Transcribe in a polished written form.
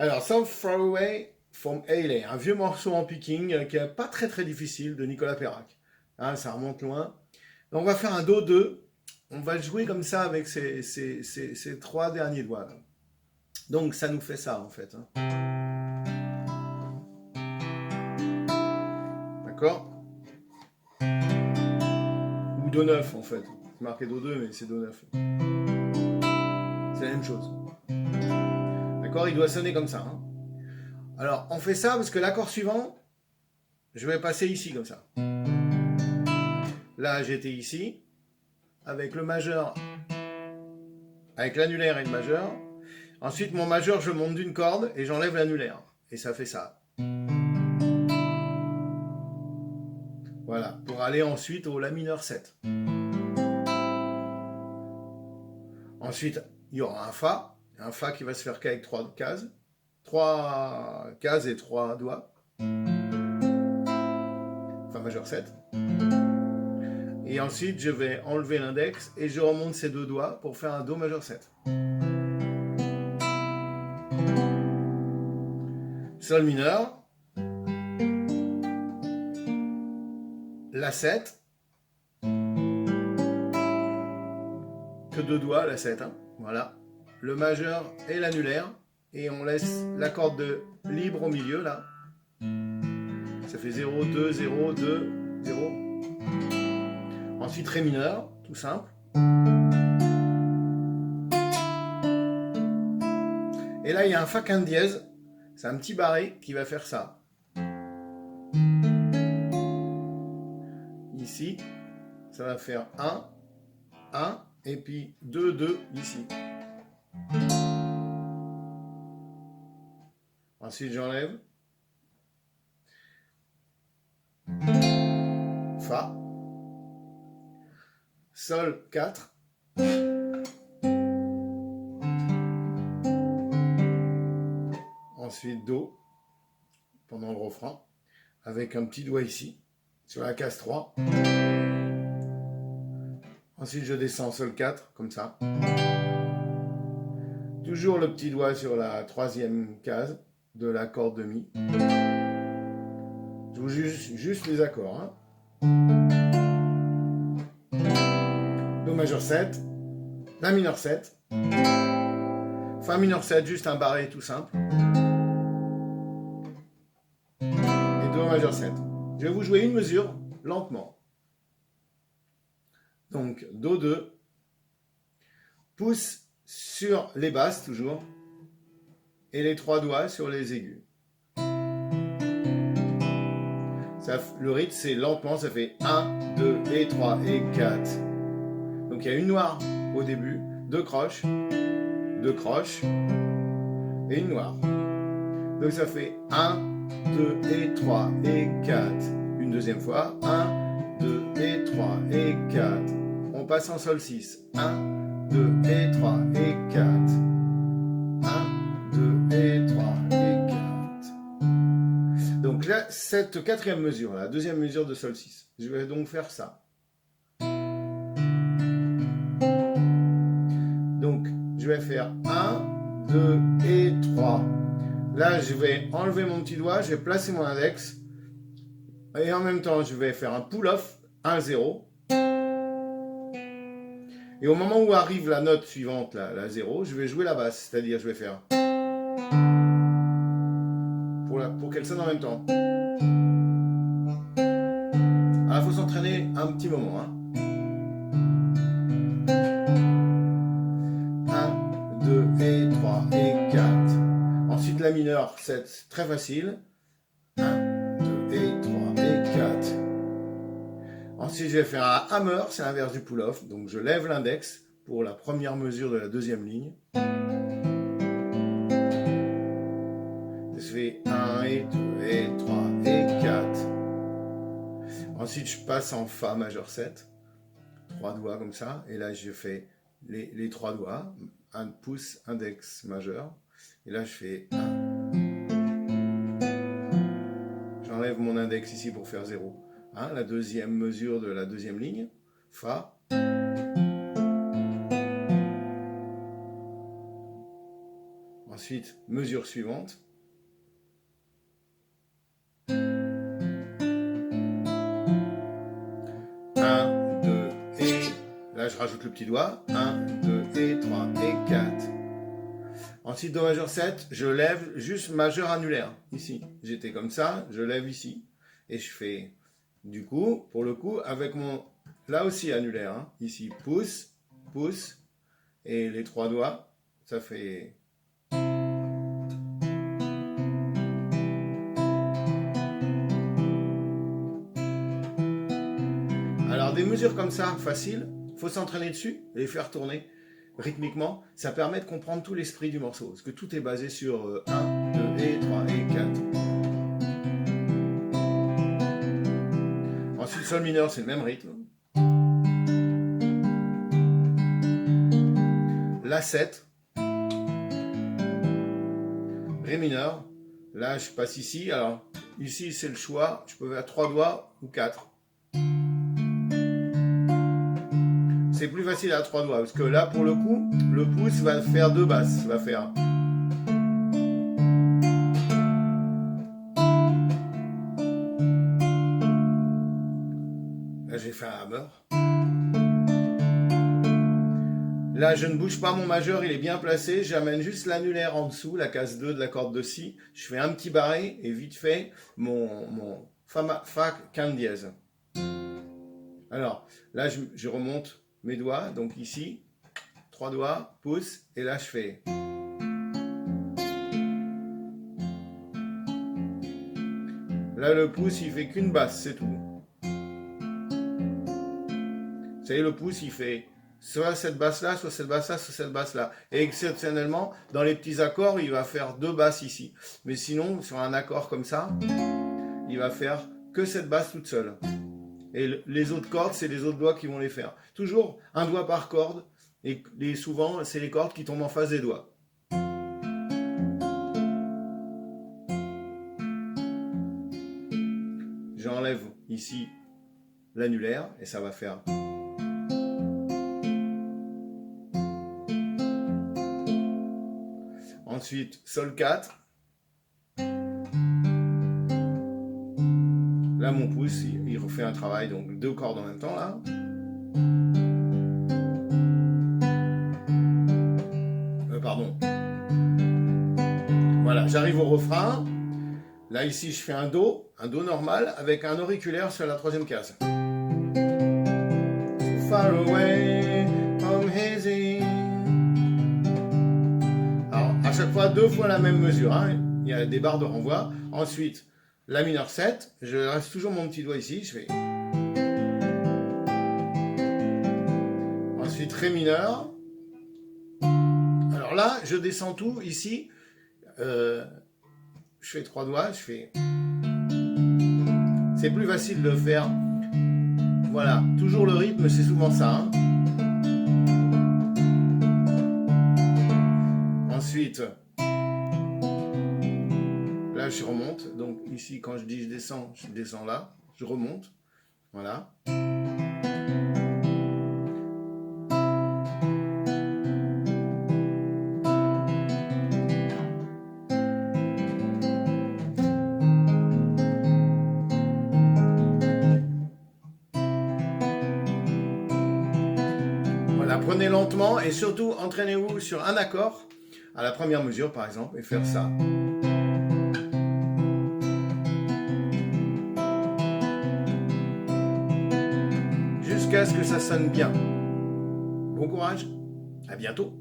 Alors, So Far Away from LA, un vieux morceau en picking qui est pas très difficile de Nicolas Perrac. Hein, ça remonte loin. Donc, on va faire un Do-2. On va jouer comme ça avec ces trois derniers doigts là. Donc, ça nous fait ça en fait. Hein. D'accord. Ou Do9 en fait. C'est marqué Do2, mais c'est Do9. C'est la même chose. D'accord. Il doit sonner comme ça. Hein. Alors, on fait ça parce que l'accord suivant, je vais passer ici comme ça. Là, j'étais ici, avec le majeur, avec l'annulaire et le majeur. Ensuite, mon majeur, je monte d'une corde et j'enlève l'annulaire. Et ça fait ça. Voilà, pour aller ensuite au La mineur 7. Ensuite, il y aura un Fa qui va se faire qu'avec 3 cases. 3 cases et 3 doigts. Fa majeur 7. Et ensuite, je vais enlever l'index et je remonte ces deux doigts pour faire un Do majeur 7. Sol mineur. La 7. Que deux doigts, la 7. Hein. Voilà. Le majeur et l'annulaire. Et on laisse la corde de libre au milieu, là. Ça fait 0, 2, 0, 2, 0. Ensuite, Ré mineur, tout simple. Et là, il y a un Fa quinte dièse. C'est un petit barré qui va faire ça. Ici, ça va faire 1, 1, et puis 2, 2 ici. Ensuite, j'enlève. Fa. Sol 4. Ensuite, Do, pendant le refrain, avec un petit doigt ici, sur la case 3. Ensuite, je descends Sol 4, comme ça. Toujours le petit doigt sur la troisième case de la corde de Mi. Je vous juge juste les accords. Hein. Do majeur 7, La mineur 7, Fa mineur 7, juste un barré tout simple. Et Do majeur 7. Je vais vous jouer une mesure lentement. Donc, Do 2, pouce sur les basses toujours, et les trois doigts sur les aigus. Ça, le rythme, c'est lentement, ça fait 1, 2 et 3 et 4. Donc, il y a une noire au début, deux croches, et une noire. Donc, ça fait 1, 2 et 3 et 4. Une deuxième fois, 1, 2 et 3 et 4. On passe en Sol 6. 1, 2 et 3 et 4. 1, 2 et 3 et 4. Donc là, cette quatrième mesure, la deuxième mesure de Sol 6, je vais donc faire ça. Donc, je vais faire 1, 2 et 3. Là, je vais enlever mon petit doigt, je vais placer mon index. Et en même temps, je vais faire un pull-off, 1, 0. Et au moment où arrive la note suivante, la 0, je vais jouer la basse. C'est-à-dire, je vais faire... Pour qu'elle sonne en même temps. Alors, il faut s'entraîner un petit moment. Hein. 1, 2 et 3 et 4. Ensuite, la mineure, 7, très facile. 1, 2 et 3 et 4. Ensuite, je vais faire un hammer, c'est l'inverse du pull-off. Donc, je lève l'index pour la première mesure de la deuxième ligne. Je fais 1 et 2 et 3 et 4. Ensuite, je passe en Fa majeur 7. 3 doigts comme ça. Et là, je fais les 3 doigts. Un pouce, index majeur. Et là, je fais 1. J'enlève mon index ici pour faire 0. Hein, la deuxième mesure de la deuxième ligne. Fa. Ensuite, mesure suivante. Là, je rajoute le petit doigt. 1, 2 et 3 et 4. Ensuite, Do majeur 7, je lève juste majeur annulaire. Ici, j'étais comme ça, je lève ici. Et je fais, du coup, pour le coup, avec mon... Là aussi annulaire. Hein. Ici, pouce, pouce. Et les 3 doigts, ça fait... Alors, des mesures comme ça, faciles, il faut s'entraîner dessus et les faire tourner rythmiquement. Ça permet de comprendre tout l'esprit du morceau. Parce que tout est basé sur 1, 2 et 3 et 4. Ensuite, sol mineur, c'est le même rythme. La 7. Ré mineur. Là, je passe ici. Alors, ici, c'est le choix. Je peux faire 3 doigts ou 4. C'est plus facile à 3 doigts. Parce que là, pour le coup, le pouce va faire 2 basses. Va faire... Là, j'ai fait un hammer. Là, je ne bouge pas mon majeur, il est bien placé. J'amène juste l'annulaire en dessous, la case 2 de la corde de Si. Je fais un petit barré et vite fait mon Fa quinte dièse. Alors, là, je remonte mes doigts. Donc ici, 3 doigts, pouce. Et là, je fais... Là, le pouce, il fait qu'une basse, c'est tout. Vous savez, le pouce, il fait... soit cette basse-là, soit cette basse-là, soit cette basse-là. Et exceptionnellement, dans les petits accords, il va faire 2 basses ici. Mais sinon, sur un accord comme ça, il va faire que cette basse toute seule. Et les autres cordes, c'est les autres doigts qui vont les faire. Toujours un doigt par corde. Et souvent, c'est les cordes qui tombent en face des doigts. J'enlève ici l'annulaire et ça va faire... Ensuite, Sol 4. Là, mon pouce, il refait un travail, donc 2 cordes en même temps, là. Pardon. Voilà, j'arrive au refrain. Là, ici, je fais un Do normal, avec un auriculaire sur la 3e case. Far away from hazy. Alors, à chaque fois, 2 fois la même mesure. Hein. Il y a des barres de renvoi. Ensuite, La mineur 7. Je reste toujours mon petit doigt ici. Je fais... Ensuite, Ré mineur. Alors là, je descends tout ici. Je fais 3 doigts. Je fais... C'est plus facile de faire... Voilà, toujours le rythme, c'est souvent ça. Hein. Ensuite, là je remonte. Donc ici, quand je dis je descends là. Je remonte. Voilà. Prenez lentement et surtout entraînez-vous sur un accord à la première mesure par exemple et faire ça. Jusqu'à ce que ça sonne bien. Bon courage, à bientôt.